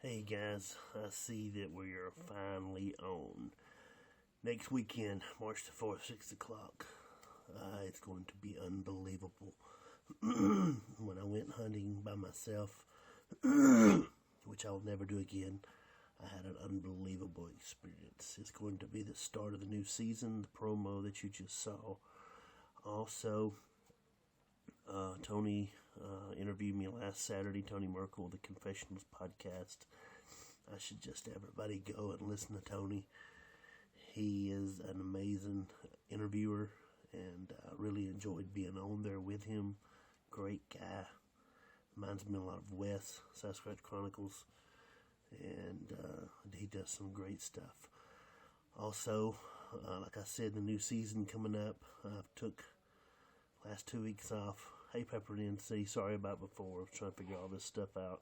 Hey guys, I see that we are finally on. Next weekend, March the 4th, 6 o'clock. It's going to be unbelievable. When I went hunting by myself, which I'll never do again, I had an unbelievable experience. It's going to be the start of the new season, the promo that you just saw. Also, Tony interviewed me last Saturday, Tony Merkel, the Confessionals podcast. I should just everybody go and listen to Tony. He is an amazing interviewer, and I really enjoyed being on there with him. Great guy. Reminds me a lot of Wes, Sasquatch Chronicles, and he does some great stuff. Also, like I said, the new season coming up. I've took last 2 weeks off. Hey, Pepper NC, sorry about before. I was trying to figure all this stuff out.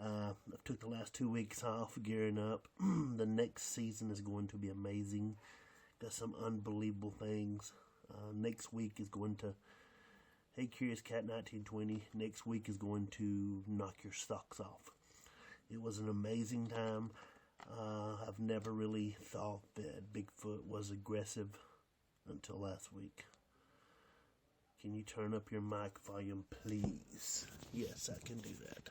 I took the last 2 weeks off, gearing up. The next season is going to be amazing. Got some unbelievable things. Next week is going to... Hey, Curious Cat 1920. Next week is going to knock your socks off. It was an amazing time. I've never really thought that Bigfoot was aggressive until last week. Can you turn up your mic volume, please? Yes, I can do that.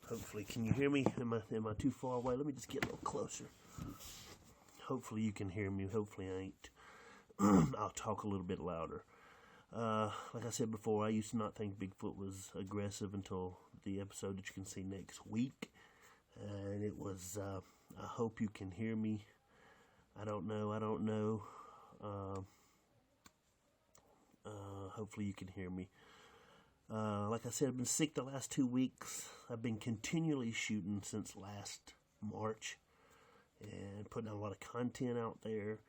Hopefully, can you hear me? Am I too far away? Let me just get a little closer. Hopefully you can hear me. Hopefully I ain't. I'll talk a little bit louder. Like I said before, I used to not think Bigfoot was aggressive until the episode that you can see next week. And it was, I hope you can hear me. I don't know. Hopefully you can hear me. Like I said, I've been sick the last 2 weeks. I've been continually shooting since last March and putting out a lot of content out there.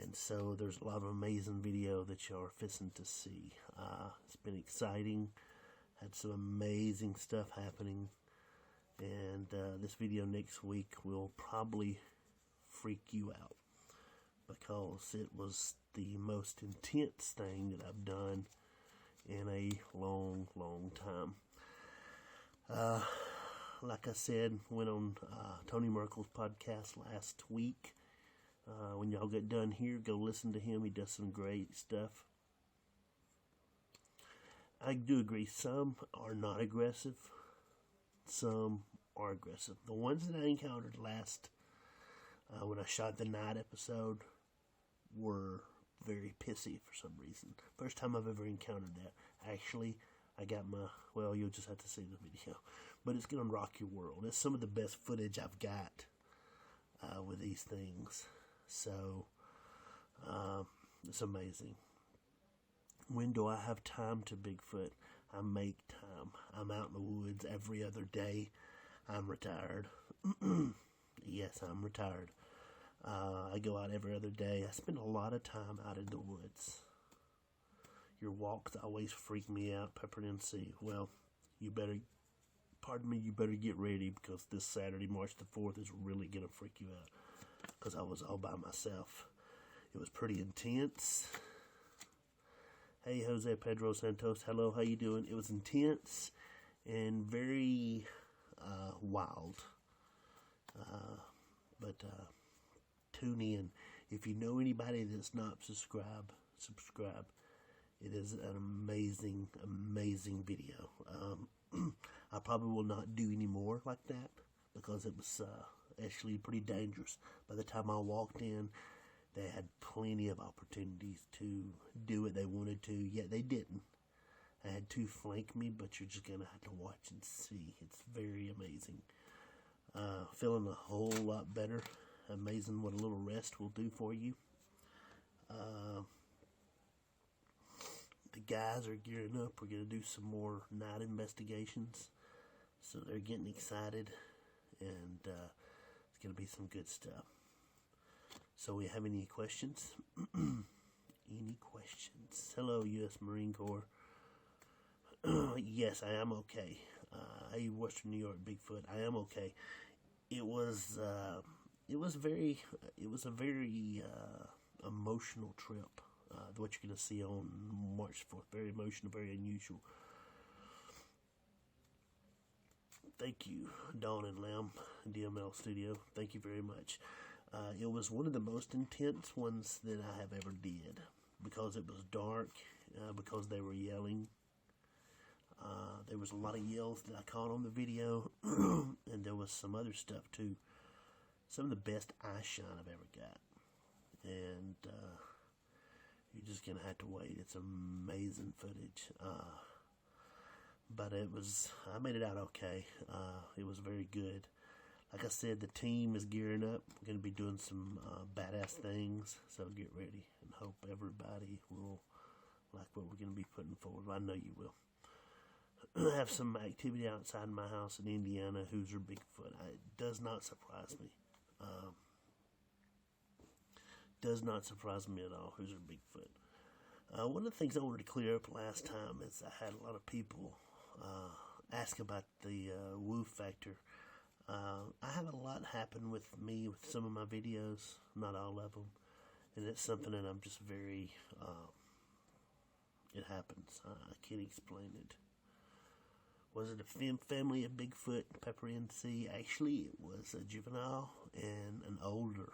And so there's a lot of amazing video that y'all are fixing to see. It's been exciting. Had some amazing stuff happening. And this video next week will probably freak you out, because it was the most intense thing that I've done in a long time. Like I said, went on Tony Merkel's podcast last week. When y'all get done here, go listen to him. He does some great stuff. I do agree, some are not aggressive. Some are aggressive. The ones that I encountered last when I shot the night episode were very pissy for some reason. First time I've ever encountered that. Actually, I got well, you'll just have to see the video. But it's going to rock your world. It's some of the best footage I've got with these things. So, it's amazing. When do I have time to Bigfoot? I make time. I'm out in the woods every other day. I'm retired. Yes, I'm retired. I go out every other day. I spend a lot of time out in the woods. Your walks always freak me out, Pepper NC. Well, you better get ready, because this Saturday, March the 4th, is really going to freak you out. Because I was all by myself. It was pretty intense. Hey, Jose Pedro Santos. Hello, how you doing? It was intense and very wild. But tune in. If you know anybody that's not subscribe. It is an amazing video. I probably will not do any more like that, because it was actually pretty dangerous. By the time I walked in, they had plenty of opportunities to do what they wanted to, yet they didn't. I had two flank me, but you're just going to have to watch and see. It's very amazing. Feeling a whole lot better. Amazing what a little rest will do for you. The guys are gearing up. We're going to do some more night investigations. So they're getting excited. And it's going to be some good stuff. So we have any questions? Any questions? Hello, U.S. Marine Corps. Yes, I am okay. Hey, Western New York Bigfoot, I am okay. It was a very emotional trip. What you're going to see on March 4th. Very emotional, very unusual. Thank you, Dawn and Lamb, DML Studio. Thank you very much. It was one of the most intense ones that I have ever did because it was dark, because they were yelling. There was a lot of yells that I caught on the video, and there was some other stuff too. Some of the best eye shine I've ever got. And you're just going to have to wait. It's amazing footage. But I made it out okay. It was very good. Like I said, the team is gearing up. We're going to be doing some badass things. So get ready and hope everybody will like what we're going to be putting forward. I know you will. I have some activity outside my house in Indiana. Hoosier Bigfoot. It does not surprise me. Does not surprise me at all. Hoosier Bigfoot. One of the things I wanted to clear up last time is I had a lot of people ask about the woo factor. I have a lot happen with me with some of my videos, not all of them, and it's something that I'm just very. It happens. I can't explain it. Was it a family of Bigfoot, Pepper NC? Actually, it was a juvenile and an older,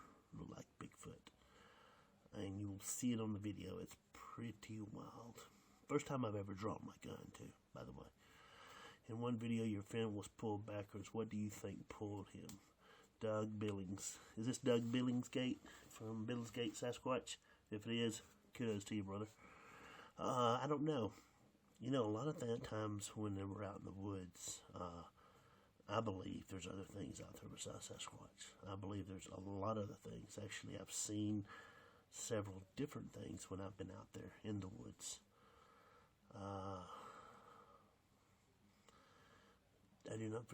like Bigfoot. And you will see it on the video. It's pretty wild. First time I've ever drawn my gun, too, by the way. In one video, your fan was pulled backwards. What do you think pulled him? Doug Billings. Is this Doug Billingsgate from Billingsgate, Sasquatch? If it is, kudos to you, brother. I don't know. You know, a lot of times when we're out in the woods, I believe there's other things out there besides Sasquatch. I believe there's a lot of other things. Actually, I've seen several different things when I've been out there in the woods. I do not.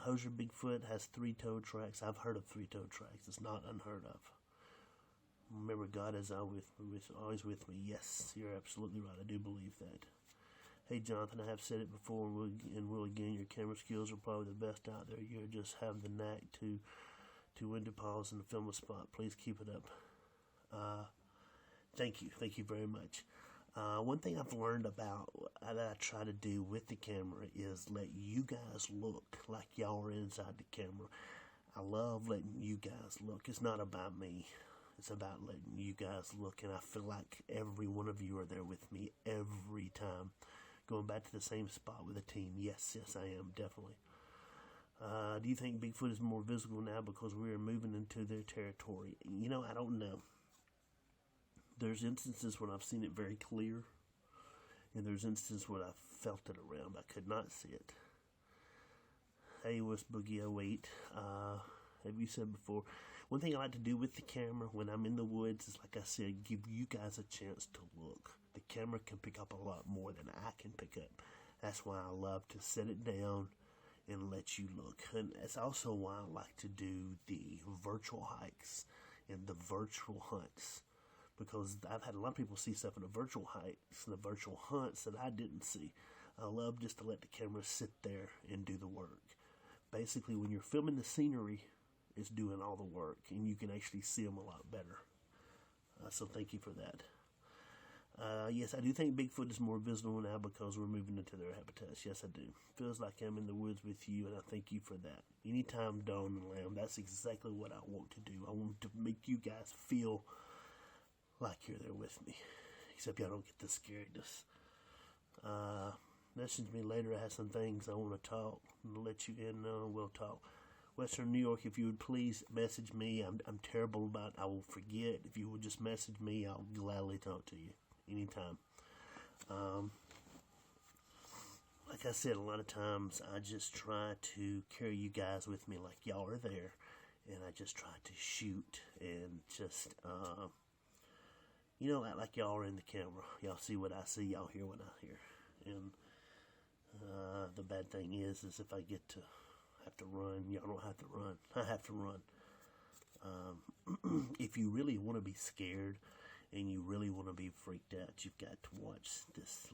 Hoosier Bigfoot has 3-toe tracks. I've heard of 3-toe tracks. It's not unheard of. Remember, God is always with me. Yes, you're absolutely right. I do believe that. Hey, Jonathan, I have said it before and will again. Your camera skills are probably the best out there. You just have the knack to window pause and film a spot. Please keep it up. Thank you. Thank you very much. One thing I've learned about that I try to do with the camera is let you guys look like y'all are inside the camera. I love letting you guys look. It's not about me. It's about letting you guys look, and I feel like every one of you are there with me every time. Going back to the same spot with a team. Yes, I am, definitely. Do you think Bigfoot is more visible now because we are moving into their territory? You know, I don't know. There's instances when I've seen it very clear, and there's instances when I've felt it around. I could not see it. Hey, what's Boogie 08? Have you said before? One thing I like to do with the camera when I'm in the woods is, like I said, give you guys a chance to look. The camera can pick up a lot more than I can pick up. That's why I love to set it down and let you look. And that's also why I like to do the virtual hikes and the virtual hunts. Because I've had a lot of people see stuff in the virtual hikes and the virtual hunts that I didn't see. I love just to let the camera sit there and do the work. Basically, when you're filming the scenery, it's doing all the work, and you can actually see them a lot better. So thank you for that. Yes, I do think Bigfoot is more visible now because we're moving into their habitats. Yes, I do. Feels like I'm in the woods with you, and I thank you for that. Anytime, Dawn and Lamb, that's exactly what I want to do. I want to make you guys feel like you're there with me, except y'all don't get the scaredness. Message me later. I have some things I want to talk. I'll let you in. We'll talk. Western New York, if you would please message me. I'm terrible about it. I will forget. If you would just message me, I'll gladly talk to you anytime. Like I said, a lot of times I just try to carry you guys with me like y'all are there, and I just try to shoot and just act like y'all are in the camera. Y'all see what I see, y'all hear what I hear. And the bad thing is if I get to have to run, y'all don't have to run. I have to run. If you really want to be scared and you really want to be freaked out, you've got to watch this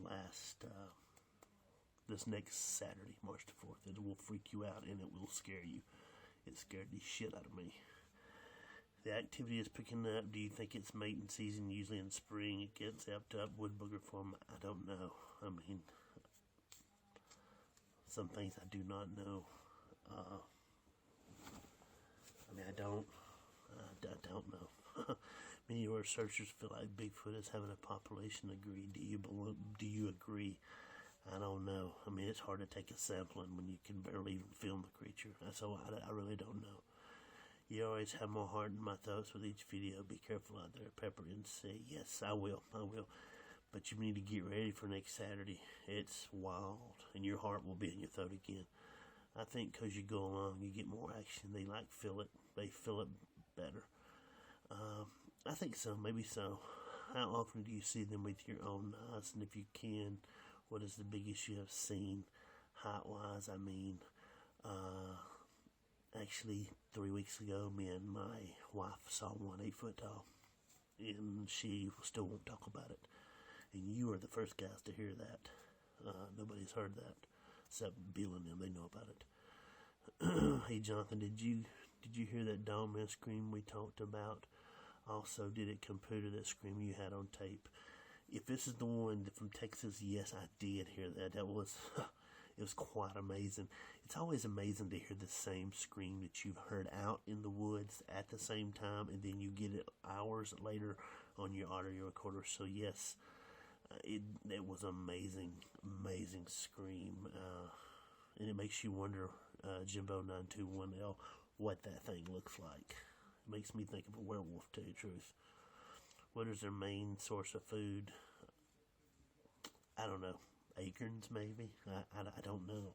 next Saturday, March the 4th. It will freak you out and it will scare you. It scared the shit out of me. The activity is picking up. Do you think it's mating season? Usually in spring it gets amped up. Wood booger form, I don't know. I mean, some things I do not know. I mean, I don't know. Many researchers feel like Bigfoot is having a population agree. Do you agree? I don't know. I mean, it's hard to take a sampling when you can barely even film the creature. So I really don't know. You always have more heart in my thoughts with each video. Be careful out there, Pepper and say, yes, I will. But you need to get ready for next Saturday. It's wild, and your heart will be in your throat again. I think because you go along, you get more action. They feel it. They feel it better. I think so, maybe so. How often do you see them with your own eyes? And if you can, what is the biggest you have seen, height-wise? I mean, actually, 3 weeks ago, me and my wife saw one 8 foot tall, and she still won't talk about it. And you are the first guys to hear that. Nobody's heard that except Bill and them. They know about it. Hey, Jonathan, did you hear that dog man scream we talked about? Also, did it compare to that scream you had on tape? If this is the one from Texas, yes, I did hear that. That was, it was quite amazing. It's always amazing to hear the same scream that you've heard out in the woods at the same time, and then you get it hours later on your audio recorder. So yes, it was amazing scream, and it makes you wonder, Jimbo921L, what that thing looks like. It makes me think of a werewolf, to tell you the truth. What is their main source of food? I don't know. Acorns, maybe? I don't know.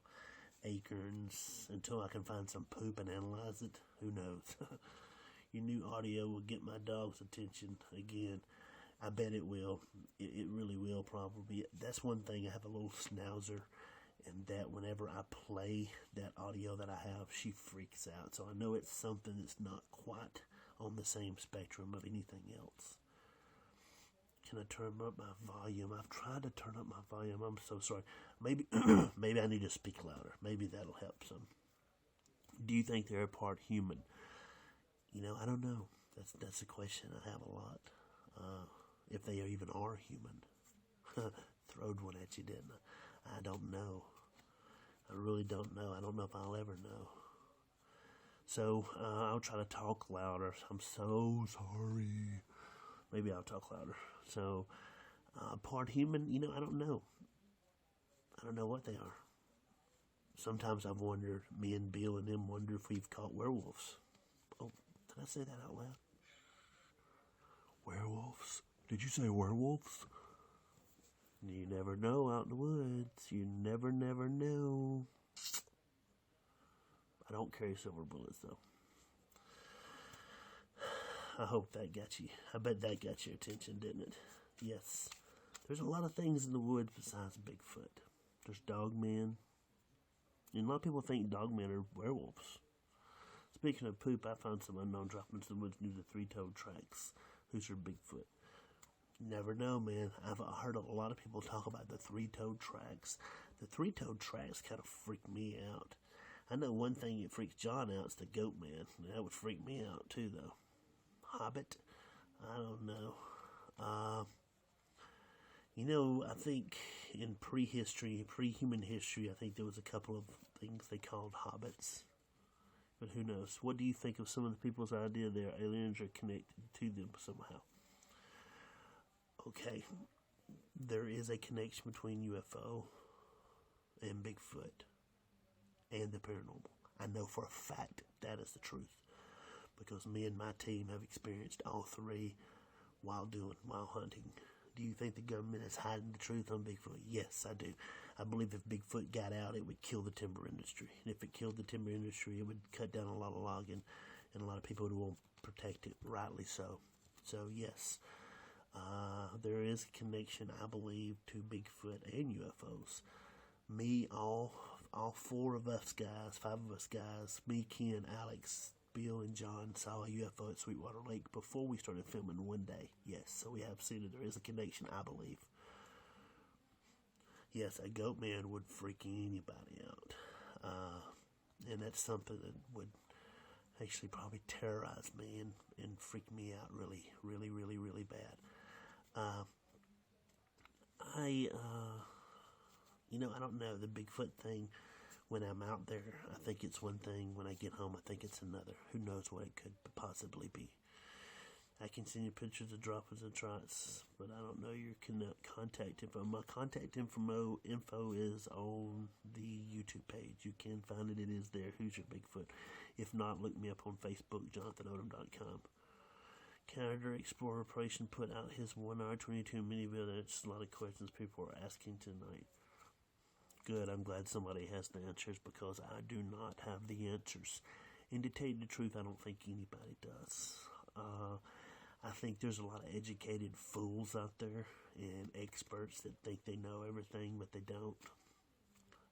Acorns, until I can find some poop and analyze it. Who knows? Your new audio will get my dog's attention again. I bet it will. It really will, probably. That's one thing. I have a little schnauzer, and that whenever I play that audio that I have, she freaks out. So I know it's something that's not quite on the same spectrum of anything else. Can I turn up my volume? I've tried to turn up my volume. I'm so sorry. Maybe maybe I need to speak louder. Maybe that'll help some. Do you think they're part human? I don't know. That's a question I have a lot. If they even are human. Throwed one at you, didn't I? I don't know. I really don't know. I don't know if I'll ever know. So, I'll try to talk louder. I'm so sorry. Maybe I'll talk louder. So, part human, I don't know. I don't know what they are. Sometimes I've wondered, me and Bill and them wonder if we've caught werewolves. Oh, did I say that out loud? Werewolves? Did you say werewolves? You never know out in the woods. You never know. I don't carry silver bullets, though. I hope that got you. I bet that got your attention, didn't it? Yes. There's a lot of things in the woods besides Bigfoot. There's dogmen. And a lot of people think dogmen are werewolves. Speaking of poop, I found some unknown droppings in the woods near the three-toed tracks. Who's your Bigfoot? Never know, man. I've heard a lot of people talk about the three-toed tracks. The three-toed tracks kind of freak me out. I know one thing that freaks John out is the goat man. That would freak me out too, though. Hobbit? I don't know. I think in pre-human history, I think there was a couple of things they called hobbits. But who knows? What do you think of some of the people's idea there? Aliens are connected to them somehow. Okay, there is a connection between UFO and Bigfoot and the paranormal. I know for a fact that is the truth because me and my team have experienced all three while hunting. Do you think the government is hiding the truth on Bigfoot? Yes, I do. I believe if Bigfoot got out, it would kill the timber industry. And if it killed the timber industry, it would cut down a lot of logging, and a lot of people who won't protect it, rightly so. So, yes, there is a connection, I believe, to Bigfoot and UFOs. Me, all four of us guys, five of us guys, me, Ken, Alex, Bill, and John saw a UFO at Sweetwater Lake before we started filming one day. Yes, so we have seen it. There is a connection, I believe. Yes, a goat man would freak anybody out. And that's something that would actually probably terrorize me and freak me out really, really, really, really bad. I don't know, the Bigfoot thing. When I'm out there, I think it's one thing. When I get home, I think it's another. Who knows what it could possibly be. I can send you pictures of droppings and trots, but I don't know your contact info. My contact info is on the YouTube page. You can find it. It is there. Who's your Bigfoot? If not, look me up on Facebook, JonathanOdom.com. Canada Explorer Operation put out his 1-hour 22 mini video. That's a lot of questions people are asking tonight. Good. I'm glad somebody has the answers, because I do not have the answers. And to tell you the truth, I don't think anybody does. I think there's a lot of educated fools out there and experts that think they know everything, but they don't.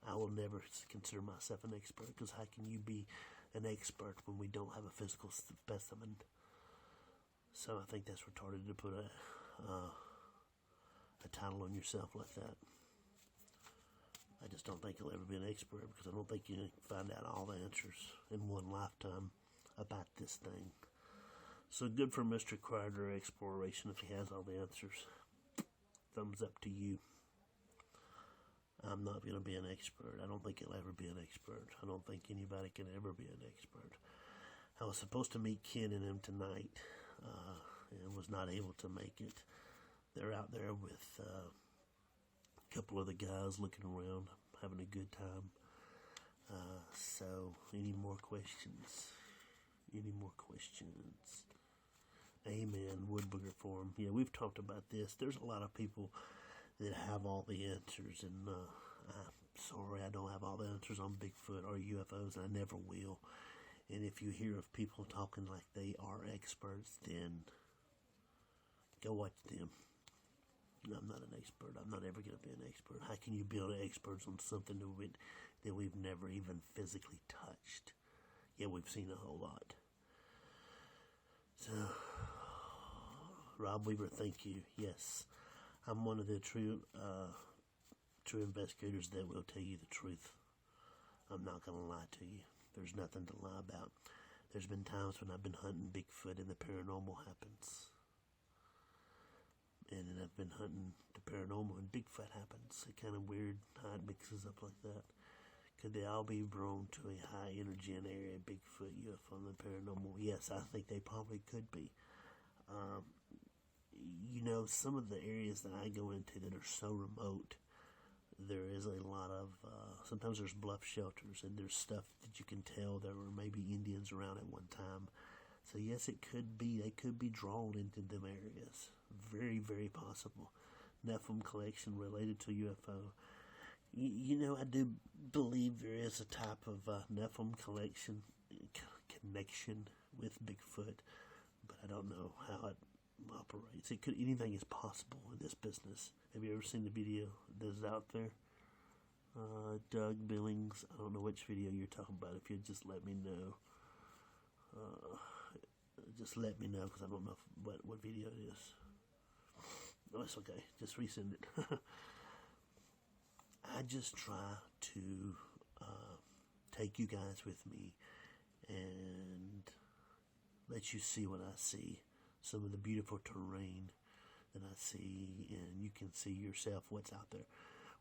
I will never consider myself an expert, because how can you be an expert when we don't have a physical specimen? So I think that's retarded to put a title on yourself like that. I just don't think you'll ever be an expert, because I don't think you can find out all the answers in one lifetime about this thing. So good for Mr. Carter Exploration if he has all the answers. Thumbs up to you. I'm not going to be an expert. I don't think he'll ever be an expert. I don't think anybody can ever be an expert. I was supposed to meet Ken and him tonight, and was not able to make it. They're out there with a couple of the guys looking around, having a good time. So, any more questions? Any more questions? Amen. Woodburger Forum. Yeah, we've talked about this. There's a lot of people that have all the answers, and I'm sorry I don't have all the answers on Bigfoot or UFOs, and I never will. And if you hear of people talking like they are experts, then go watch them. I'm not an expert. I'm not ever going to be an expert. How can you build experts on something that we've never even physically touched? Yeah, we've seen a whole lot. So, Rob Weaver, thank you. Yes, I'm one of the true investigators that will tell you the truth. I'm not going to lie to you. There's nothing to lie about. There's been times when I've been hunting Bigfoot and the paranormal happens. And then I've been hunting the paranormal and Bigfoot happens. It's kind of weird how it mixes up like that. Could they all be drawn to a high energy in area, Bigfoot, UFO, and the paranormal? Yes, I think they probably could be. Some of the areas that I go into that are so remote, there is a lot of, sometimes there's bluff shelters, and there's stuff that you can tell there were maybe Indians around at one time. So yes, it could be, they could be drawn into them areas. Very, very possible. Nephilim collection related to UFO. I do believe there is a type of Nephilim connection with Bigfoot, but I don't know how it operates. Anything is possible in this business. Have you ever seen the video that's out there? Doug Billings. I don't know which video you're talking about. If you'd just let me know. Just let me know, because I don't know what video it is. No, it's okay. Just resend it. I just try to take you guys with me and let you see what I see. Some of the beautiful terrain that I see, and you can see yourself what's out there.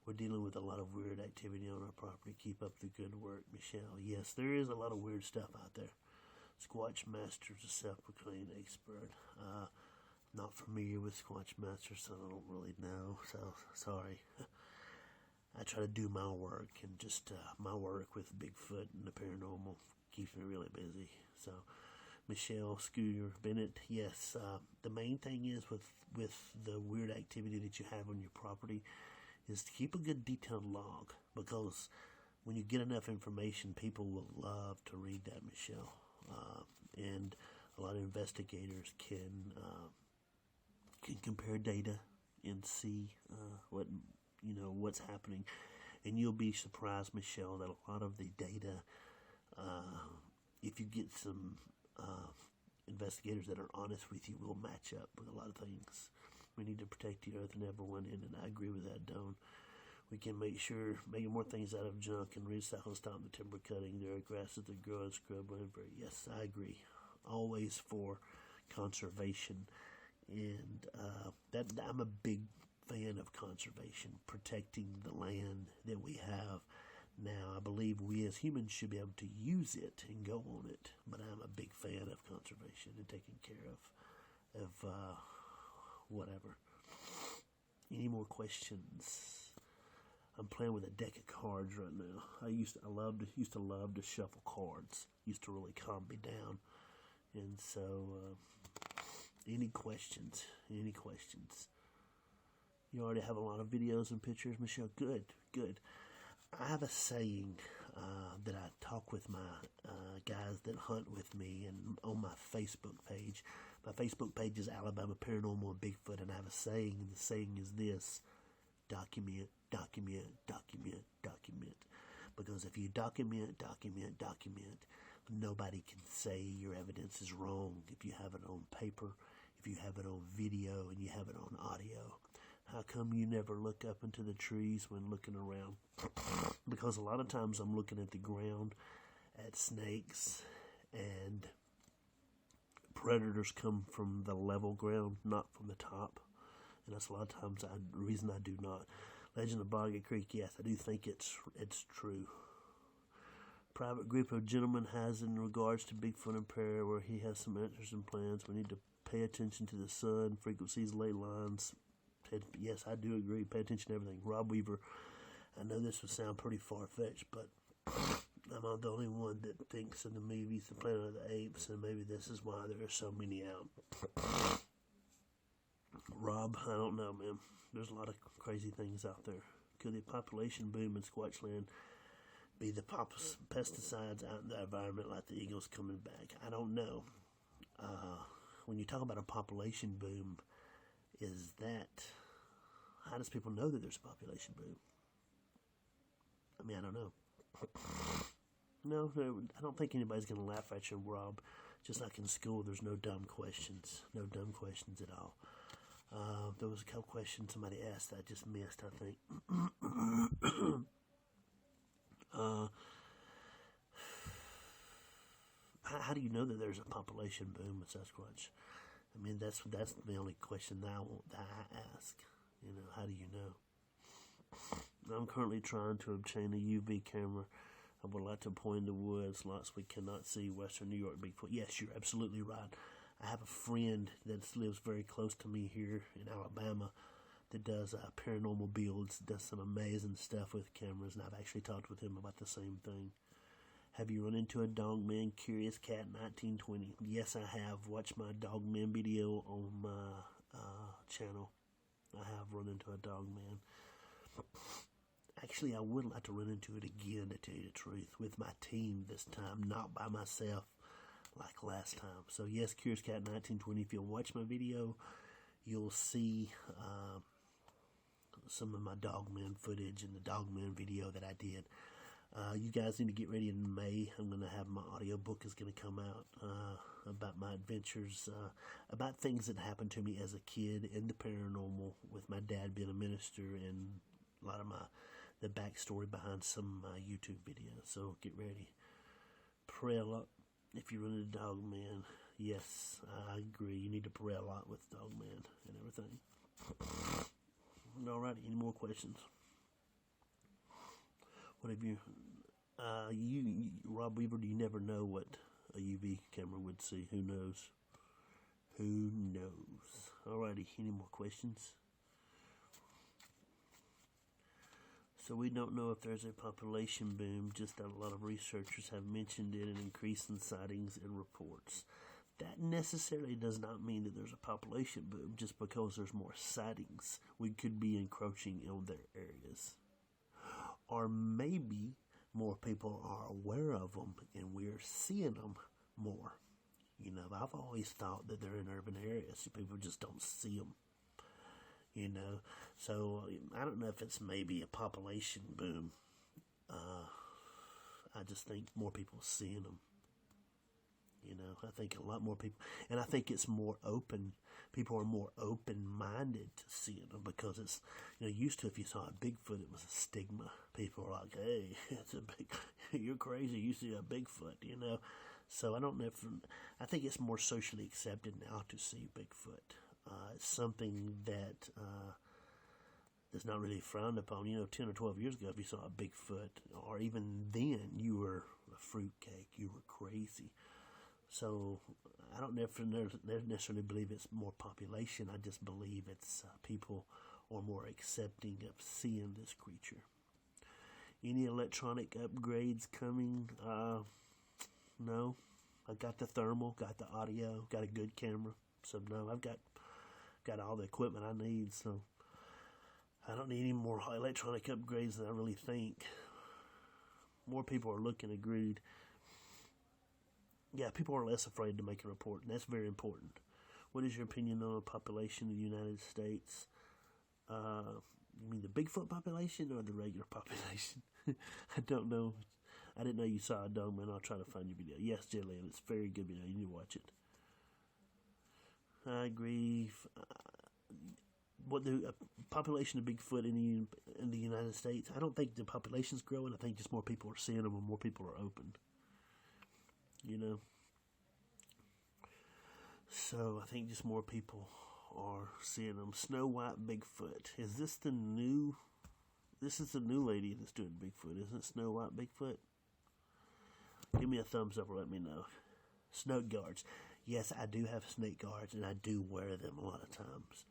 We're dealing with a lot of weird activity on our property. Keep up the good work, Michelle. Yes, there is a lot of weird stuff out there. Squatch Master's a self-proclaimed expert. Not familiar with Squatch Master, so I don't really know. So, sorry. I try to do my work, and just my work with Bigfoot and the paranormal keeps me really busy. So, Michelle Scooter Bennett, yes. The main thing is with the weird activity that you have on your property is to keep a good detailed log, because when you get enough information, people will love to read that, Michelle. And a lot of investigators can compare data and see what's happening. And you'll be surprised, Michelle, that a lot of the data, if you get some investigators that are honest with you, will match up with a lot of things. We need to protect the earth and everyone in it. I agree with that, Don. We can making more things out of junk and recycle, stop the timber cutting. There are grasses that grow and scrub whenever. Yes, I agree. Always for conservation. And that I'm a big fan of conservation, protecting the land that we have, Now, I believe we as humans should be able to use it and go on it, but I'm a big fan of conservation and taking care of whatever. Any more questions? I'm playing with a deck of cards right now. I used to love to shuffle cards. Used to really calm me down. And so, any questions? Any questions? You already have a lot of videos and pictures, Michelle. Good, good. I have a saying that I talk with my guys that hunt with me, and on my Facebook page. My Facebook page is Alabama Paranormal and Bigfoot, and I have a saying, and the saying is this: document, document, document, document. Because if you document, nobody can say your evidence is wrong if you have it on paper, if you have it on video, and you have it on audio. How come you never look up into the trees when looking around? Because a lot of times I'm looking at the ground, at snakes, and predators come from the level ground, not from the top. And that's a lot of times the reason I do not. Legend of Boggy Creek, yes, I do think it's true. Private group of gentlemen has in regards to Bigfoot and prayer, where he has some answers and plans. We need to pay attention to the sun, frequencies, ley lines. Yes, I do agree. Pay attention to everything. Rob Weaver, I know this would sound pretty far-fetched, but I'm not the only one that thinks in the movies, The Planet of the Apes, and maybe this is why there are so many out. Rob, I don't know, man. There's a lot of crazy things out there. Could the population boom in Squatch land be the pesticides out in the environment like the eagles coming back? I don't know. When you talk about a population boom, how does people know that there's a population boom? I mean, I don't know. No, I don't think anybody's going to laugh at you, Rob. Just like in school, there's no dumb questions. No dumb questions at all. There was a couple questions somebody asked that I just missed, I think. How do you know that there's a population boom with Sasquatch? I mean, that's the only question that I ask. You know, how do you know? I'm currently trying to obtain a UV camera. I would like to point in the woods, lots we cannot see, western New York Bigfoot. Yes, you're absolutely right. I have a friend that lives very close to me here in Alabama that does paranormal builds, does some amazing stuff with cameras, and I've actually talked with him about the same thing. Have you run into a Dogman Curious Cat 1920? Yes, I have. Watched my Dogman video on my channel. I have run into a Dogman. Actually, I would like to run into it again, to tell you the truth, with my team this time, not by myself like last time. So yes, Curious Cat 1920. If you'll watch my video, you'll see some of my Dogman footage and the Dogman video that I did. You guys need to get ready in May. I'm going to have my audiobook is going to come out about my adventures, about things that happened to me as a kid in the paranormal, with my dad being a minister, and a lot of the backstory behind some of my YouTube videos. So get ready. Pray a lot if you run into Dogman. Yes, I agree. You need to pray a lot with Dogman and everything. Alright, any more questions? What have you, Rob Weaver, you never know what a UV camera would see. Who knows? Who knows? Alrighty, any more questions? So we don't know if there's a population boom, just that a lot of researchers have mentioned it, an increase in sightings and reports. That necessarily does not mean that there's a population boom. Just because there's more sightings, we could be encroaching on their areas. Or maybe more people are aware of them and we're seeing them more. You know, I've always thought that they're in urban areas. People just don't see them. You know, so I don't know if it's maybe a population boom. I just think more people seeing them. You know, I think a lot more people, and I think it's more open. People are more open-minded to seeing them, because it's, you know, used to, if you saw a Bigfoot, it was a stigma. People were like, hey, you're crazy, you see a Bigfoot, you know. So I don't know I think it's more socially accepted now to see Bigfoot. It's something that that's not really frowned upon. 10 or 12 years ago, if you saw a Bigfoot, or even then, you were a fruitcake. You were crazy. So I don't necessarily believe it's more population. I just believe it's people are more accepting of seeing this creature. Any electronic upgrades coming? No. I got the thermal, got the audio, got a good camera. So no, I've got all the equipment I need. So I don't need any more electronic upgrades than I really think. More people are looking, agreed. Yeah, people are less afraid to make a report, and that's very important. What is your opinion on the population of the United States? You mean the Bigfoot population or the regular population? I don't know. I didn't know you saw a dog, man. I'll try to find your video. Yes, Jillian, it's a very good video. You need to watch it. I agree. What the population of Bigfoot in the United States? I don't think the population's growing. I think just more people are seeing them and more people are open. So I think just more people are seeing them. Snow White Bigfoot. Is this the new? This is the new lady that's doing Bigfoot, isn't it? Snow White Bigfoot. Give me a thumbs up or let me know. Snake guards. Yes, I do have snake guards, and I do wear them a lot of times.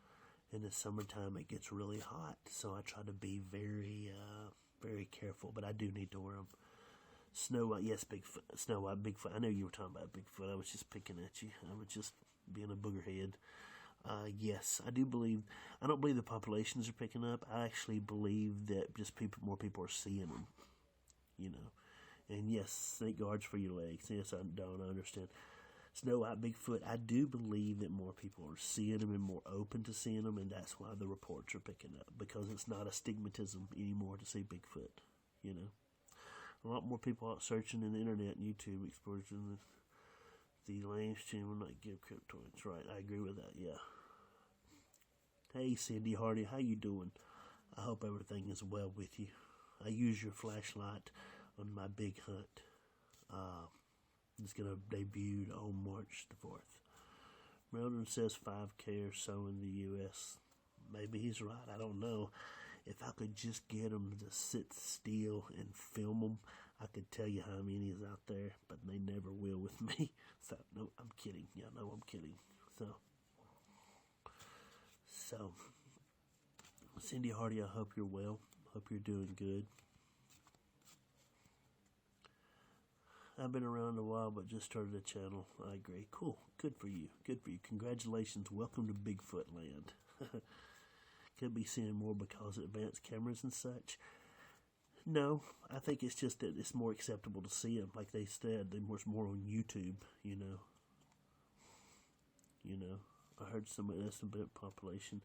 In the summertime, it gets really hot, so I try to be very, very careful. But I do need to wear them. Snow White, yes, Bigfoot. Snow White, Bigfoot. I know you were talking about Bigfoot. I was just picking at you. I was just being a boogerhead. Yes, I do believe. I don't believe the populations are picking up. I actually believe that just more people are seeing them. And yes, snake guards for your legs. Yes, I understand. Snow White Bigfoot. I do believe that more people are seeing them and more open to seeing them, and that's why the reports are picking up, because it's not a stigmatism anymore to see Bigfoot. A lot more people out searching in the internet and YouTube exploring the lame stream will not give cryptoids. Right, I agree with that, yeah. Hey, Cindy Hardy, how you doing? I hope everything is well with you. I use your flashlight on my big hunt. It's going to debut on March the 4th. Meldon says 5K or so in the U.S. Maybe he's right, I don't know. If I could just get them to sit still and film them, I could tell you how many is out there, but they never will with me. So, no, I'm kidding. Y'all know I'm kidding. So, Cindy Hardy, I hope you're well. Hope you're doing good. I've been around a while, but just started a channel. I agree. Cool. Good for you. Good for you. Congratulations. Welcome to Bigfoot land. Could be seeing more because of advanced cameras and such. No, I think it's just that it's more acceptable to see them. Like they said, they're more on YouTube, I heard some estimate population.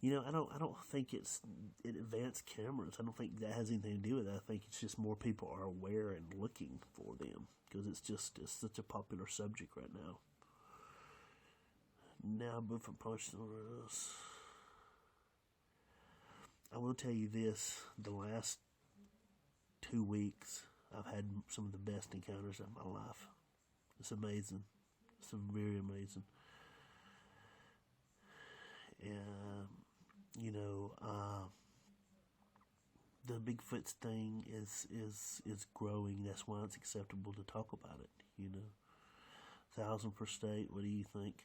I don't think it's advanced cameras. I don't think that has anything to do with it. I think it's just more people are aware and looking for them because it's such a popular subject right now. Now, but for personals, I will tell you this: the last 2 weeks, I've had some of the best encounters of my life. It's amazing. It's very amazing. And the Bigfoot thing is growing. That's why it's acceptable to talk about it. 1,000 per state. What do you think?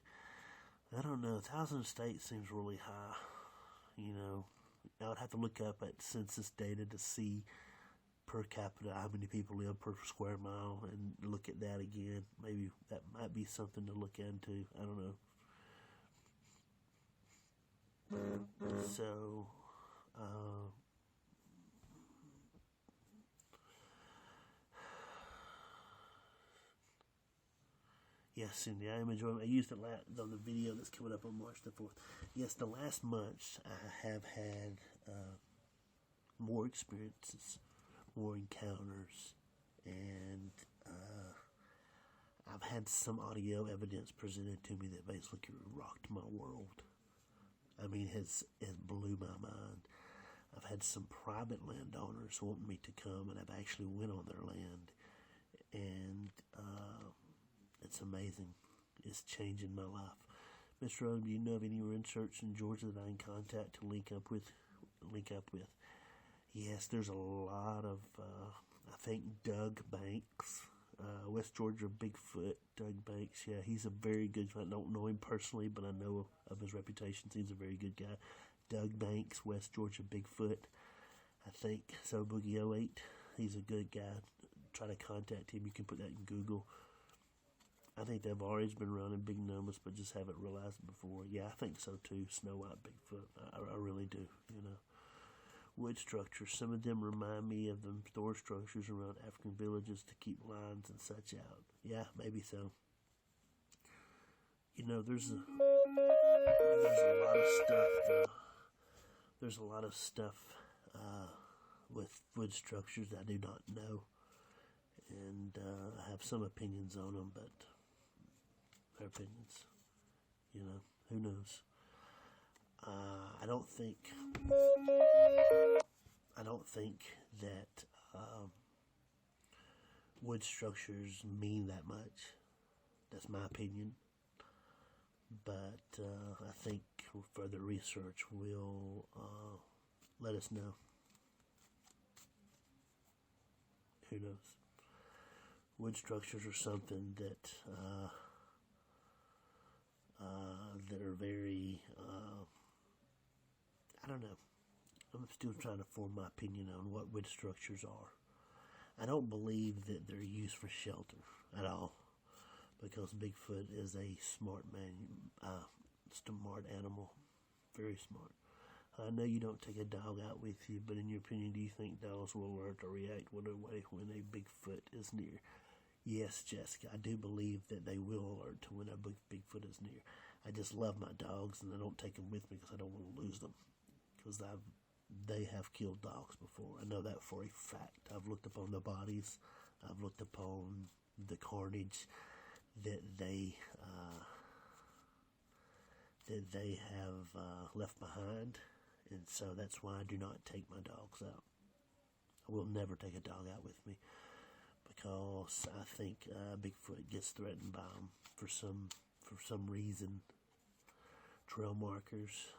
I don't know. 1,000 state seems really high. I would have to look up at census data to see per capita how many people live per square mile and look at that again. Maybe that might be something to look into. I don't know. So, yes, Cindy, I am enjoying it. I used it on the video that's coming up on March the 4th. Yes, the last months I have had more experiences, more encounters, and I've had some audio evidence presented to me that basically rocked my world. I mean, it blew my mind. I've had some private landowners wanting me to come, and I've actually went on their land, and it's amazing. It's changing my life. Mr. Odom, do you know of any research in Georgia that I can contact to link up with link up with. Yes, there's a lot of, I think Doug Banks, West Georgia Bigfoot, Doug Banks. Yeah, he's a very good, I don't know him personally, but I know of his reputation. He's a very good guy. Doug Banks, West Georgia Bigfoot, I think. So Boogie 08, he's a good guy. Try to contact him. You can put that in Google. I think they've always been running big numbers, but just haven't realized it before. Yeah, I think so too. Snow White Bigfoot. I really do, Wood structures. Some of them remind me of the storage structures around African villages to keep lions and such out. Yeah, maybe so. There's a lot of stuff. There's a lot of stuff with wood structures I do not know, and I have some opinions on them, but they're opinions. Who knows? I don't think that wood structures mean that much. That's my opinion. But I think further research will let us know. Who knows? Wood structures are something that are very, I don't know. I'm still trying to form my opinion on what wood structures are. I don't believe that they're used for shelter at all, because Bigfoot is a smart animal, very smart. I know you don't take a dog out with you, but in your opinion, do you think dogs will learn to react when a Bigfoot is near? Yes, Jessica, I do believe that they will alert to when a Bigfoot is near. I just love my dogs, and I don't take them with me because I don't want to lose them. Because they have killed dogs before. I know that for a fact. I've looked upon the bodies. I've looked upon the carnage that they have left behind, and so that's why I do not take my dogs out. I will never take a dog out with me, because I think Bigfoot gets threatened by them for some reason. Trail markers.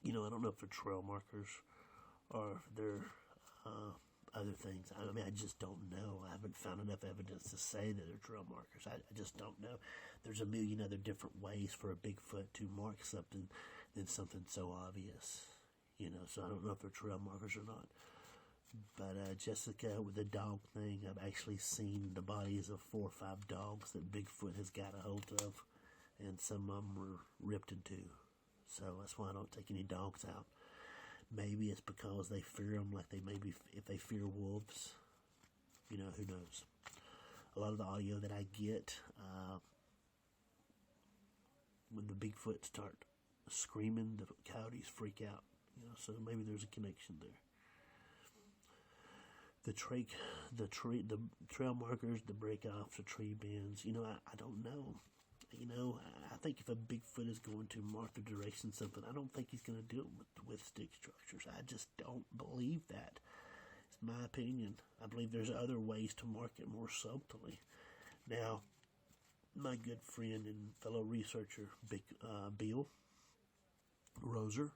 I don't know if they're trail markers or if they're other things. I just don't know. I haven't found enough evidence to say that they're trail markers. I just don't know. There's a million other different ways for a Bigfoot to mark something than something so obvious. So I don't know if they're trail markers or not. But Jessica, with the dog thing, I've actually seen the bodies of 4 or 5 dogs that Bigfoot has got a hold of, and some of them were ripped in two. So that's why I don't take any dogs out. Maybe it's because they fear them, like if they fear wolves. Who knows? A lot of the audio that I get when the Bigfoot start screaming, the coyotes freak out. So maybe there's a connection there. The trail markers, the break-offs, the tree bends. I don't know. I think if a Bigfoot is going to mark the direction of something, I don't think he's going to do it with stick structures. I just don't believe that. It's my opinion. I believe there's other ways to mark it more subtly. Now, my good friend and fellow researcher, Bill Roser,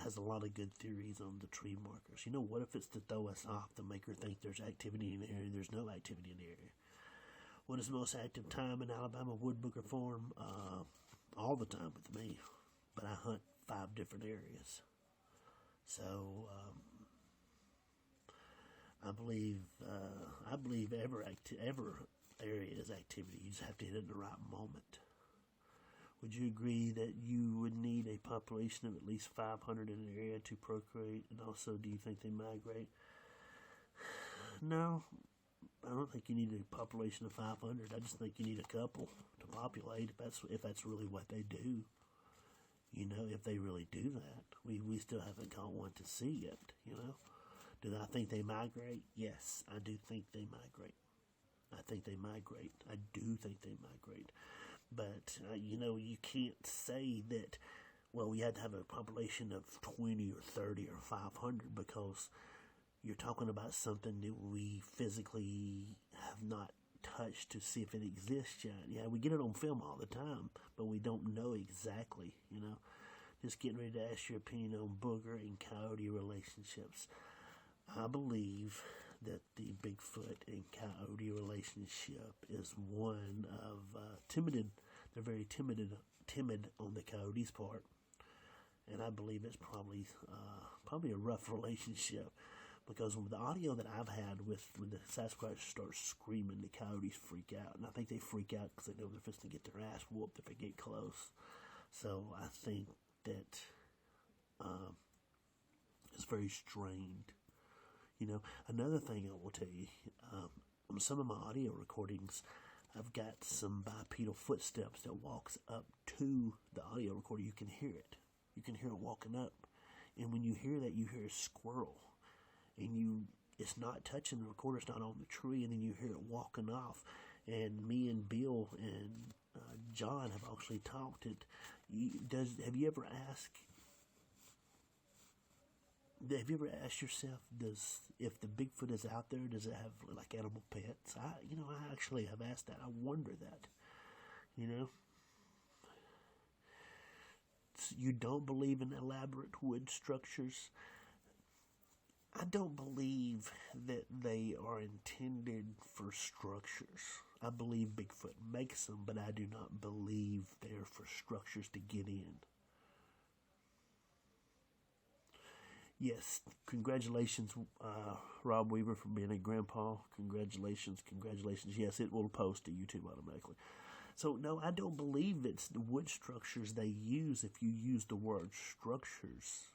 has a lot of good theories on the tree markers. What if it's to throw us off, to make her think there's activity in the area and there's no activity in the area? What is the most active time in Alabama Woodbooker Farm? All the time with me, but I hunt 5 different areas. So I believe every area is activity. You just have to hit it in the right moment. Would you agree that you would need a population of at least 500 in an area to procreate? And also, do you think they migrate? No, I don't think you need a population of 500. I just think you need a couple to populate, if that's really what they do. If they really do that. We still haven't caught one to see yet, Do I think they migrate? Yes, I do think they migrate. I think they migrate. I do think they migrate. But, you can't say that, we had to have a population of 20 or 30 or 500, because you're talking about something that we physically have not touched to see if it exists yet. Yeah, we get it on film all the time, but we don't know exactly, you know. Just getting ready to ask your opinion on booger and coyote relationships. I believe that the Bigfoot and coyote relationship is one of timid. They're very timid on the coyote's part, and I believe it's probably a rough relationship, because with the audio that I've had when the Sasquatch starts screaming, the coyotes freak out, and I think they freak out because they know they're fixing to get their ass whooped if they get close. So I think that it's very strained. You know, another thing I will tell you, on some of my audio recordings, I've got some bipedal footsteps that walks up to the audio recorder. You can hear it. You can hear it walking up. And when you hear that, you hear a squirrel. And it's not touching the recorder, it's not on the tree, and then you hear it walking off. And me and Bill and John have actually talked. Have you ever asked yourself, if the Bigfoot is out there, does it have like animal pets? I actually have asked that. I wonder that. You know, you don't believe in elaborate wood structures. I don't believe that they are intended for structures. I believe Bigfoot makes them, but I do not believe they're for structures to get in. Yes, congratulations, Rob Weaver, for being a grandpa. Congratulations. Yes, it will post to YouTube automatically. So, no, I don't believe it's the wood structures they use if you use the word structures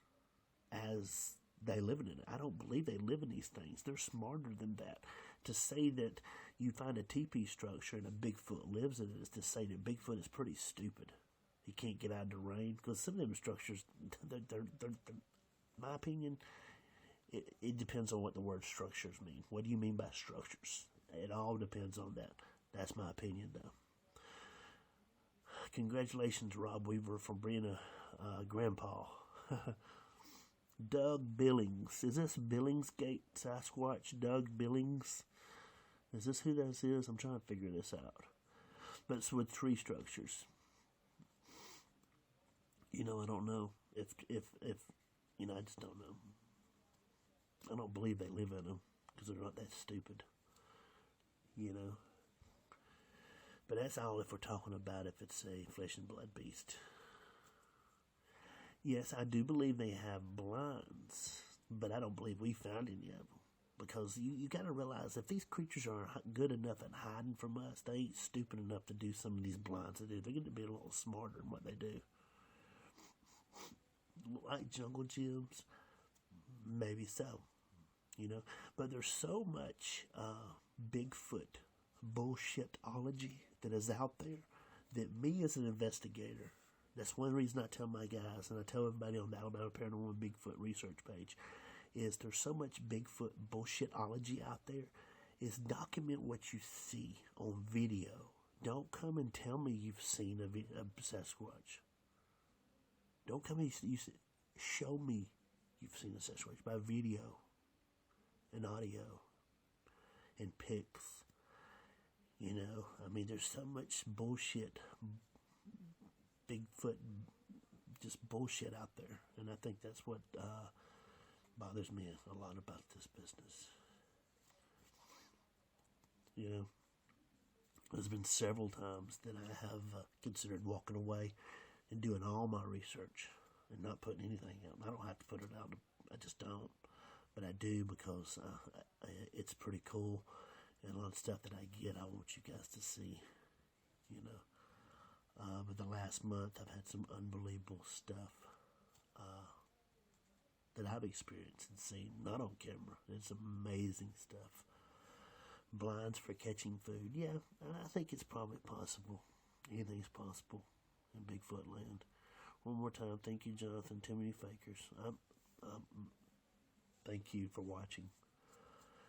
as they live in it. I don't believe they live in these things. They're smarter than that. To say that you find a teepee structure and a Bigfoot lives in it is to say that Bigfoot is pretty stupid. He can't get out of the rain, because some of them structures, they're my opinion, it depends on what the word structures mean. What do you mean by structures? It all depends on that. That's my opinion, though. Congratulations, Rob Weaver, for being a grandpa. Doug Billings. Is this Billingsgate Sasquatch? Doug Billings? Is this who this is? I'm trying to figure this out. But it's with tree structures. I don't know. If I just don't know. I don't believe they live in them, because they're not that stupid. But that's all if we're talking about if it's a flesh and blood beast. Yes, I do believe they have blinds, but I don't believe we found any of them. Because you got to realize, if these creatures are good enough at hiding from us, they ain't stupid enough to do some of these blinds they do. They're going to be a little smarter in what they do. Like jungle gyms, maybe so, But there's so much Bigfoot bullshitology that is out there that me as an investigator, that's one reason I tell my guys, and I tell everybody on the Alabama Paranormal Bigfoot research page, is there's so much Bigfoot bullshitology out there, is document what you see on video. Don't come and tell me you've seen a Sasquatch. Don't come and show me you've seen a Sasquatch by video and audio and pics. There's so much bullshit, Bigfoot, just bullshit out there. And I think that's what bothers me a lot about this business. There's been several times that I have considered walking away and doing all my research and not putting anything out. I don't have to put it out. I just don't. But I do, because it's pretty cool. And a lot of stuff that I get, I want you guys to see. But the last month, I've had some unbelievable stuff that I've experienced and seen, not on camera. It's amazing stuff. Blinds for catching food. Yeah, I think it's probably possible. Anything's possible in Bigfoot land. One more time, thank you, Jonathan. Too many fakers. Thank you for watching.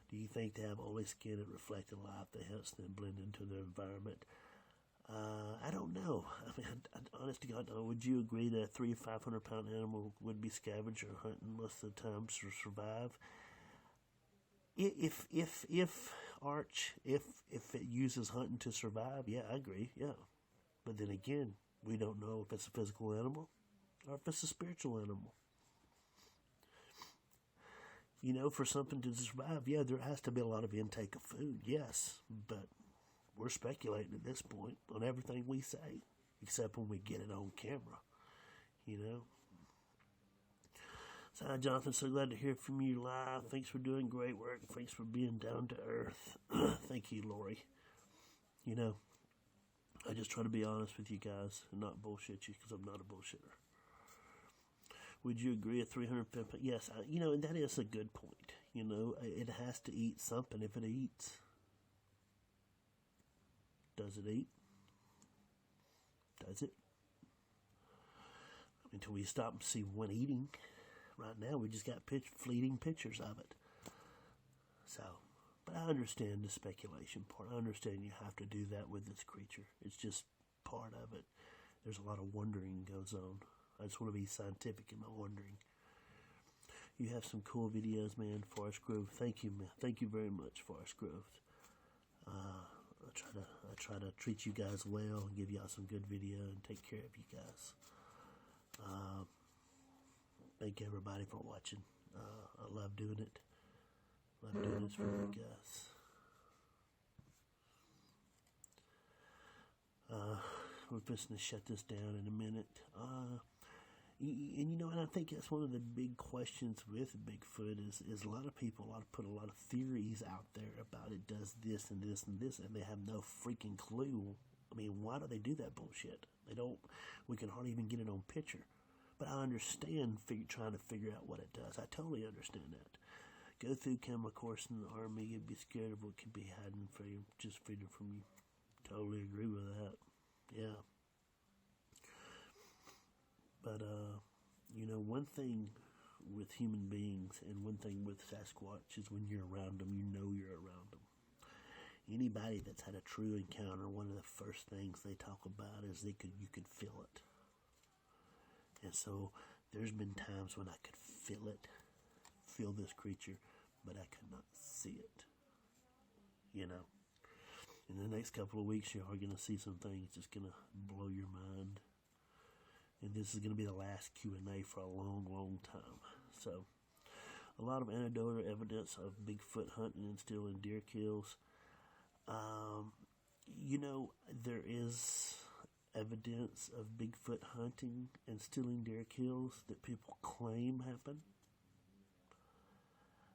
Do you think they have only skin and reflected light that helps them blend into their environment? I don't know. Honest to God, would you agree that a 300 to 500 pound animal would be scavenger hunting most of the time to survive? If arch if it uses hunting to survive. Yeah, I agree. Yeah, but then again, we don't know if it's a physical animal or if it's a spiritual animal. You know, for something to survive, yeah, there has to be a lot of intake of food, yes, but we're speculating at this point on everything we say, except when we get it on camera, you know. So, hi, Jonathan, so glad to hear from you live. Thanks for doing great work. Thanks for being down to earth. Thank you, Lori. You know, I just try to be honest with you guys and not bullshit you because I'm not a bullshitter. Would you agree at 350? Yes, you know, and that is a good point. You know, it has to eat something if it eats. Does it eat? Does it? Until we stop and see one eating. Right now, we just got fleeting pictures of it. So, but I understand the speculation part. I understand you have to do that with this creature. It's just part of it. There's a lot of wondering goes on. I just want to be scientific in my wondering. You have some cool videos, man. Forest Grove. Thank you, man. Thank you very much, Forest Grove. I try to treat you guys well and give y'all some good video and take care of you guys. Thank everybody for watching. I love doing it. Love doing this for you guys. We're fixing to shut this down in a minute. And you know, and I think that's one of the big questions with Bigfoot is a lot of people put a lot of theories out there about it does this and this and this, and they have no freaking clue. I mean, why do they do that bullshit? They don't. We can hardly even get it on picture. But I understand trying to figure out what it does. I totally understand that. Go through chemical course in the Army, you'd be scared of what could be hiding for you, just freedom from you. Totally agree with that. Yeah. But, you know, one thing with human beings and one thing with Sasquatch is when you're around them, you know you're around them. Anybody that's had a true encounter, one of the first things they talk about is you could feel it. And so there's been times when I could feel this creature, but I could not see it. You know, in the next couple of weeks, you are going to see some things that's going to blow your mind. And this is going to be the last Q&A for a long, long time. So, a lot of anecdotal evidence of Bigfoot hunting and stealing deer kills. You know, there is evidence of Bigfoot hunting and stealing deer kills that people claim happen.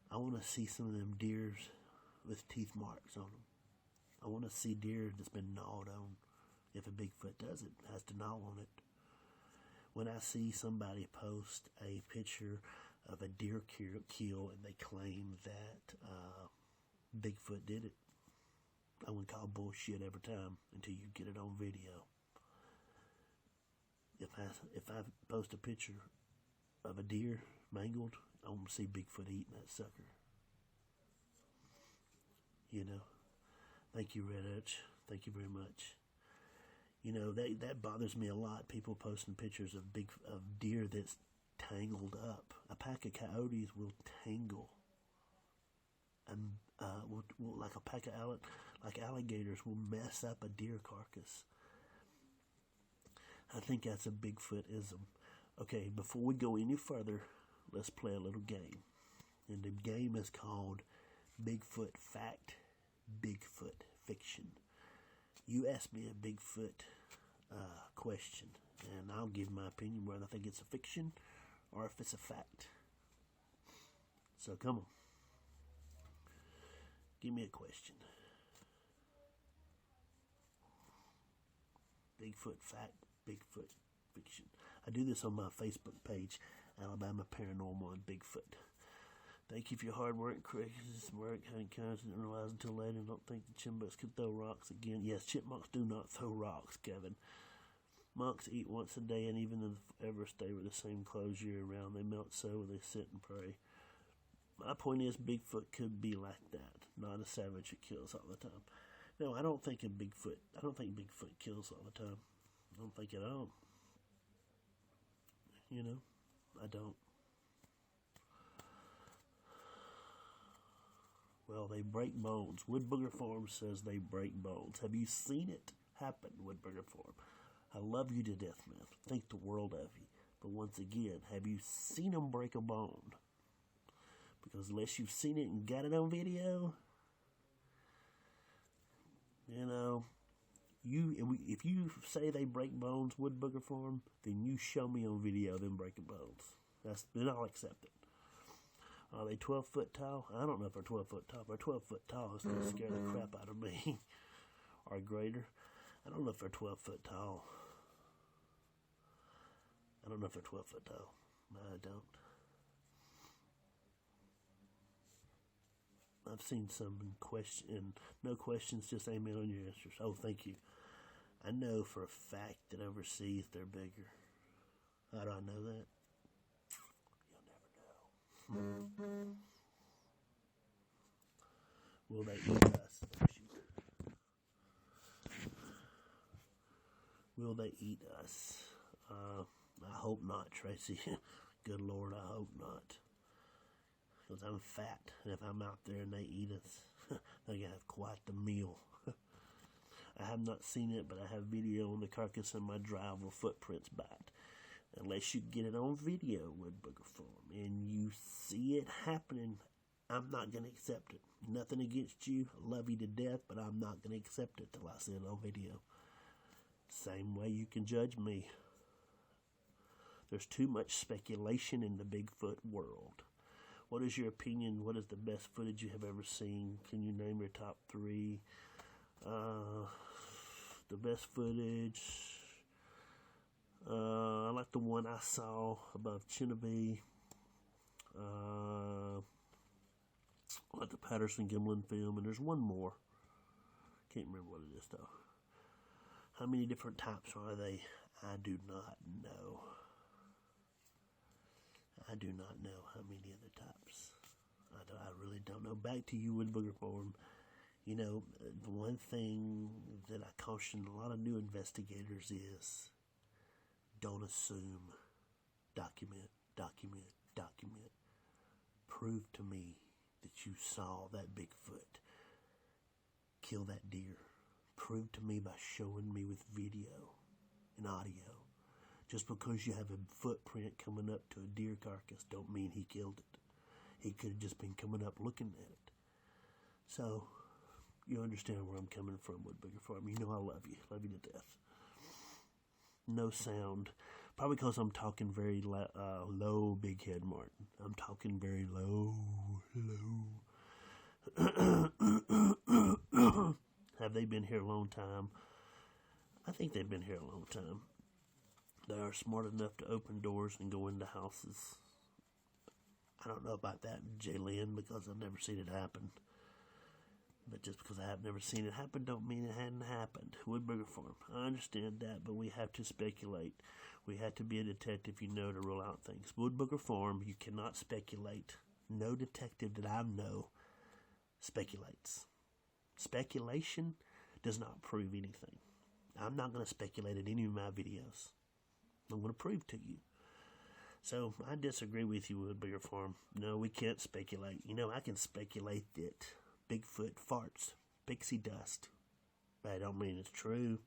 I want to see some of them deers with teeth marks on them. I want to see deer that's been gnawed on. If a Bigfoot does it, has to gnaw on it. When I see somebody post a picture of a deer kill and they claim that Bigfoot did it, I would call bullshit every time until you get it on video. If I post a picture of a deer mangled, I want to see Bigfoot eating that sucker. You know. Thank you, Red Edge. Thank you very much. You know, that bothers me a lot. People posting pictures of deer that's tangled up. A pack of coyotes will tangle, and like a pack of alligators will mess up a deer carcass. I think that's a Bigfootism. Okay, before we go any further, let's play a little game. And the game is called Bigfoot Fact, Bigfoot Fiction. You ask me a Bigfoot question, and I'll give my opinion whether I think it's a fiction or if it's a fact. So come on. Give me a question. Bigfoot Fact, Bigfoot Fiction. I do this on my Facebook page, Alabama Paranormal and Bigfoot. Thank you for your hard work, courageous work, having courage and realize until later. Don't think the chipmunks can throw rocks again. Yes, chipmunks do not throw rocks, Kevin. Monks eat once a day, and even if ever stay with the same clothes year round, they melt so when they sit and pray. My point is, Bigfoot could be like that, not a savage who kills all the time. No, I don't think Bigfoot kills all the time. I don't think at all. You know, I don't. Well, they break bones. Wood Booger Farm says they break bones. Have you seen it happen, Wood Booger Farm? I love you to death, man. Think the world of you. But once again, have you seen them break a bone? Because unless you've seen it and got it on video, you know, if you say they break bones, Wood Booger Farm, then you show me on video them breaking bones. Then I'll accept it. Are they 12 foot tall? I don't know if they're 12 foot tall. If they're 12 foot tall, it's going to scare the crap out of me. Or greater. I don't know if they're 12 foot tall. I don't know if they're 12 foot tall. I don't. I've seen some question, no questions, just amen on your answers. Oh, thank you. I know for a fact that overseas they're bigger. How do I know that? You'll never know. Will they eat us? Will they eat us? I hope not, Tracy. Good Lord, I hope not. Because I'm fat, and if I'm out there and they eat us, they're going to have quite the meal. I have not seen it, but I have video on the carcass of my driver footprints bite. Unless you get it on video, Wood Booger Farm, and you see it happening, I'm not going to accept it. Nothing against you. I love you to death, but I'm not going to accept it till I see it on video. Same way you can judge me. There's too much speculation in the Bigfoot world. What is your opinion? What is the best footage you have ever seen? Can you name your top 3? The best footage. I like the one I saw above Chinnaby. I like the Patterson Gimlin film, and there's one more. Can't remember what it is though. How many different types are they? I do not know. I do not know how many of the types. I really don't know. Back to you, Wood Booger Farm. You know, the one thing that I caution a lot of new investigators is don't assume. Document, document, document. Prove to me that you saw that Bigfoot kill that deer. Prove to me by showing me with video and audio. Just because you have a footprint coming up to a deer carcass don't mean he killed it. He could have just been coming up looking at it. So, you understand where I'm coming from, Wood Booger Farm. You know I love you. Love you to death. No sound. Probably because I'm talking very low, Big Head Martin. I'm talking very low. Have they been here a long time? I think they've been here a long time. They are smart enough to open doors and go into houses. I don't know about that, Jaylyn, because I've never seen it happen. But just because I have never seen it happen don't mean it hadn't happened. Wood Booger Farm, I understand that, but we have to speculate. We have to be a detective, to rule out things. Wood Booger Farm, you cannot speculate. No detective that I know speculates. Speculation does not prove anything. I'm not going to speculate in any of my videos. I'm going to prove to you. So, I disagree with you, Wood Booger Farm. No, we can't speculate. I can speculate that Bigfoot farts pixie dust. But I don't mean it's true.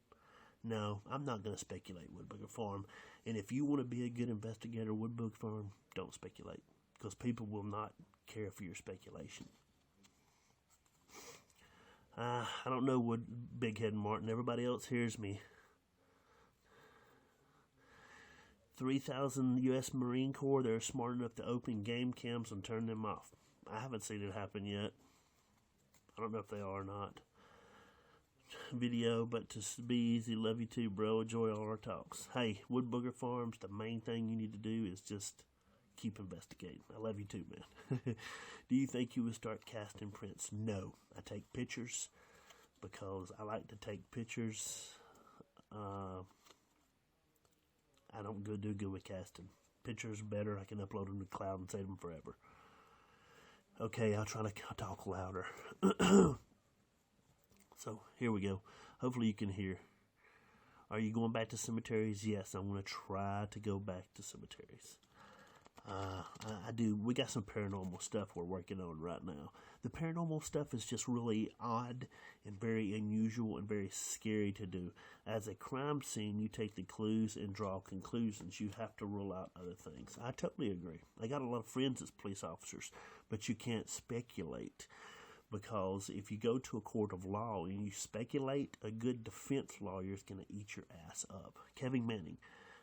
No, I'm not going to speculate, Wood Booger Farm. And if you want to be a good investigator, Wood Booger Farm, don't speculate. Because people will not care for your speculation. I don't know, Wood Big Head Martin. Everybody else hears me. 3,000 U.S. Marine Corps, they're smart enough to open game cams and turn them off. I haven't seen it happen yet. I don't know if they are or not. Video, but to be easy, love you too, bro. Enjoy all our talks. Hey, Wood Booger Farms, the main thing you need to do is just keep investigating. I love you too, man. Do you think you would start casting prints? No. I take pictures because I like to take pictures. I don't do good with casting. Pictures are better. I can upload them to the cloud and save them forever. Okay, I'll try to talk louder. So, here we go. Hopefully you can hear. Are you going back to cemeteries? Yes, I'm going to try to go back to cemeteries. I do. We got some paranormal stuff we're working on right now. The paranormal stuff is just really odd and very unusual and very scary to do. As a crime scene, you take the clues and draw conclusions. You have to rule out other things. I totally agree. I got a lot of friends as police officers, but you can't speculate. Because if you go to a court of law and you speculate, a good defense lawyer is going to eat your ass up. Kevin Manning.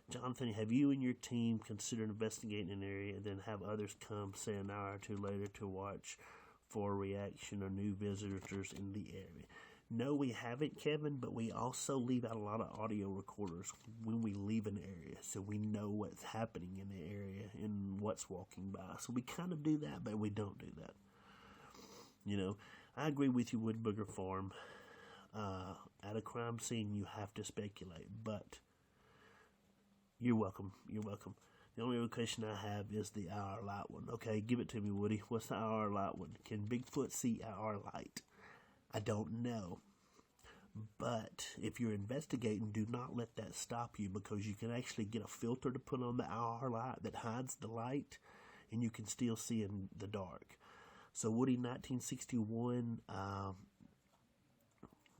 Jonathan, have you and your team considered investigating an area and then have others come, say, an hour or two later to watch for reaction or new visitors in the area? No, we haven't, Kevin, but we also leave out a lot of audio recorders when we leave an area, so we know what's happening in the area and what's walking by. So we kind of do that, but we don't do that. You know, I agree with you, Wood Booger Farm. At a crime scene, you have to speculate, but you're welcome. You're welcome. The only other question I have is the IR light one. Okay, give it to me, Woody. What's the IR light one? Can Bigfoot see IR light? I don't know. But if you're investigating, do not let that stop you, because you can actually get a filter to put on the IR light that hides the light, and you can still see in the dark. So Woody, 1961,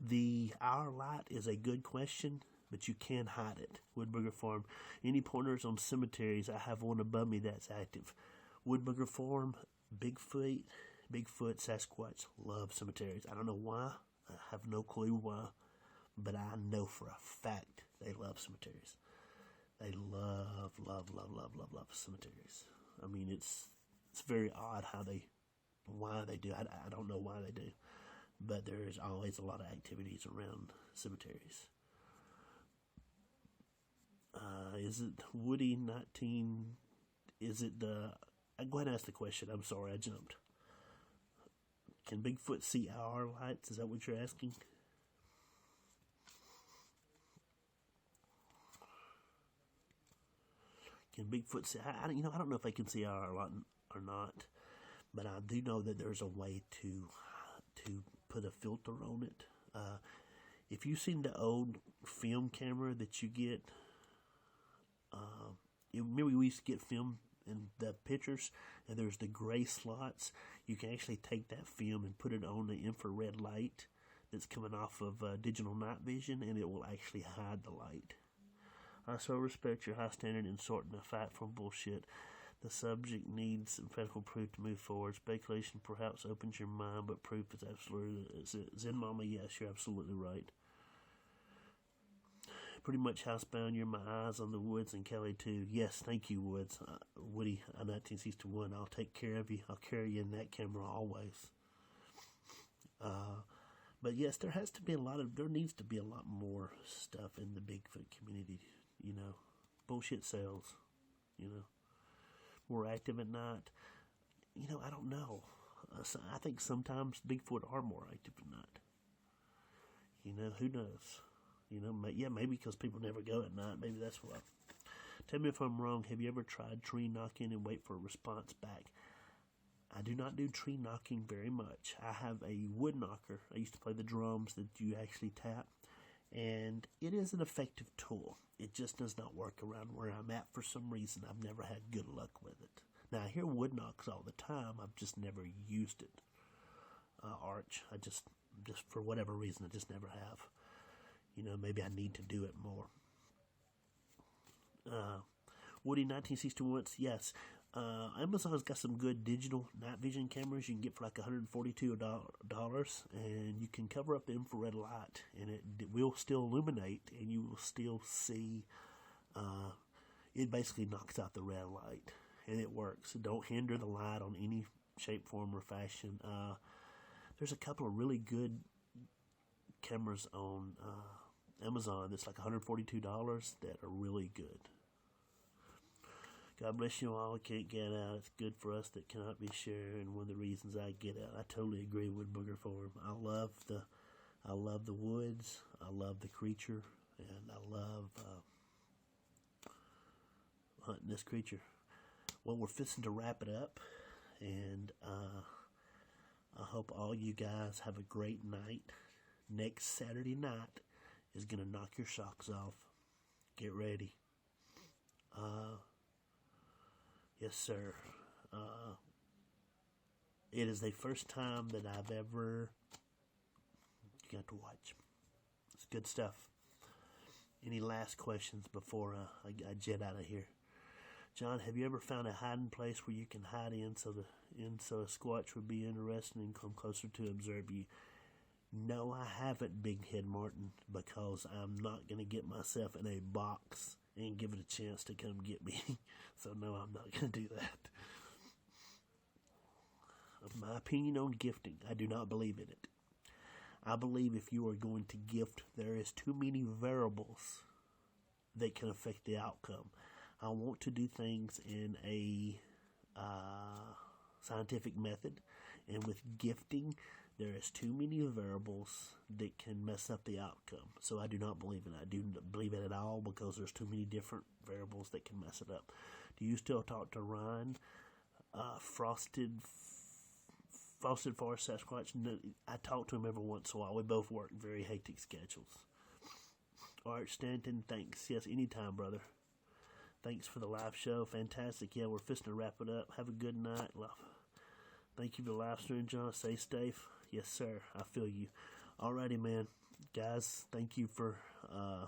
the IR light is a good question, but you can hide it. Woodburger Farm. Any pointers on cemeteries? I have one above me that's active. Woodburger Farm, Bigfoot, Sasquatch love cemeteries. I don't know why. I have no clue why, but I know for a fact they love cemeteries. They love cemeteries. I mean, it's very odd why they do. I don't know why they do, but there is always a lot of activities around cemeteries. Is it Woody 19? Is it the? Go ahead and ask the question. I'm sorry, I jumped. Can Bigfoot see IR lights? Is that what you're asking? Can Bigfoot see? I don't know if they can see IR light or not, but I do know that there's a way to put a filter on it. If you've seen the old film camera that you get. Remember we used to get film in the pictures, and there's the gray slots. You can actually take that film and put it on the infrared light that's coming off of digital night vision, and it will actually hide the light. I so respect your high standard in sorting the fact from bullshit. The subject needs empirical proof to move forward. Speculation perhaps opens your mind, but proof is absolutely... Zen Mama, yes, you're absolutely right. Pretty much housebound. You're my eyes on the Woods and Kelly too. Yes, thank you, Woods. Woody, 1961. I'll take care of you. I'll carry you in that camera always. But yes, there needs to be a lot more stuff in the Bigfoot community. You know, bullshit sells. You know, more active at night. You know, I don't know. I think sometimes Bigfoot are more active at night. You know, who knows? You know, maybe because people never go at night. Maybe that's why. Tell me if I'm wrong. Have you ever tried tree knocking and wait for a response back? I do not do tree knocking very much. I have a wood knocker. I used to play the drums that you actually tap, and it is an effective tool. It just does not work around where I'm at for some reason. I've never had good luck with it. Now, I hear wood knocks all the time. I've just never used it. Arch. I just for whatever reason, I just never have. You know, maybe I need to do it more. Woody 1961, yes. Amazon's got some good digital night vision cameras you can get for like $142, and you can cover up the infrared light, and it will still illuminate, and you will still see. It basically knocks out the red light, and it works. Don't hinder the light on any shape, form, or fashion. There's a couple of really good cameras on Amazon that's like $142 that are really good. God bless you all. I can't get out. It's good for us that cannot be shared, and one of the reasons I get out. I totally agree with Booger Farm. I love the woods. I love the creature, and I love hunting this creature. Well, we're fixing to wrap it up, and I hope all you guys have a great night. Next Saturday night is going to knock your socks off. Get ready. Yes, sir. It is the first time that I've ever got to watch. It's good stuff. Any last questions before I jet out of here? John, have you ever found a hiding place where you can hide in so a Squatch would be interested and come closer to observe you? No, I haven't, Big Head Martin, because I'm not going to get myself in a box and give it a chance to come get me. So no, I'm not going to do that. My opinion on gifting, I do not believe in it. I believe if you are going to gift, there is too many variables that can affect the outcome. I want to do things in a scientific method, and with gifting, there is too many variables that can mess up the outcome. So I do not believe in it. I do not believe it at all because there's too many different variables that can mess it up. Do you still talk to Ryan? Frosted Forest Sasquatch? No, I talk to him every once in a while. We both work very hectic schedules. Art Stanton, thanks. Yes, anytime, brother. Thanks for the live show. Fantastic. Yeah, we're fisting to wrap it up. Have a good night. Thank you for the live stream, John. Stay safe. Yes, sir. I feel you. Alrighty, man. Guys, thank you for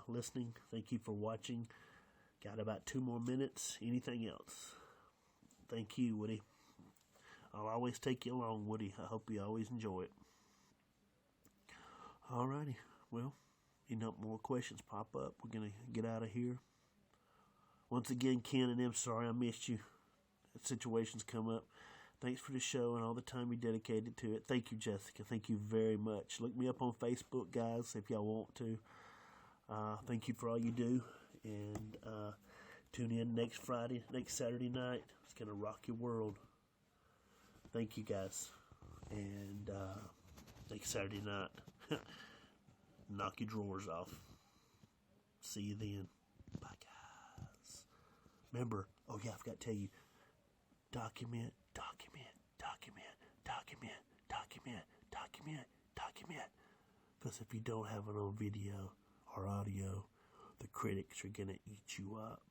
listening. Thank you for watching. Got about 2 more minutes. Anything else? Thank you, Woody. I'll always take you along, Woody. I hope you always enjoy it. Alrighty. Well, more questions pop up, we're going to get out of here. Once again, Ken and M, sorry I missed you. Situations come up. Thanks for the show and all the time you dedicated to it. Thank you, Jessica. Thank you very much. Look me up on Facebook, guys, if y'all want to. Thank you for all you do. And tune in next Saturday night. It's going to rock your world. Thank you, guys. And next Saturday night, knock your drawers off. See you then. Bye, guys. Remember, I forgot to tell you, document. Because if you don't have it on video or audio, the critics are going to eat you up.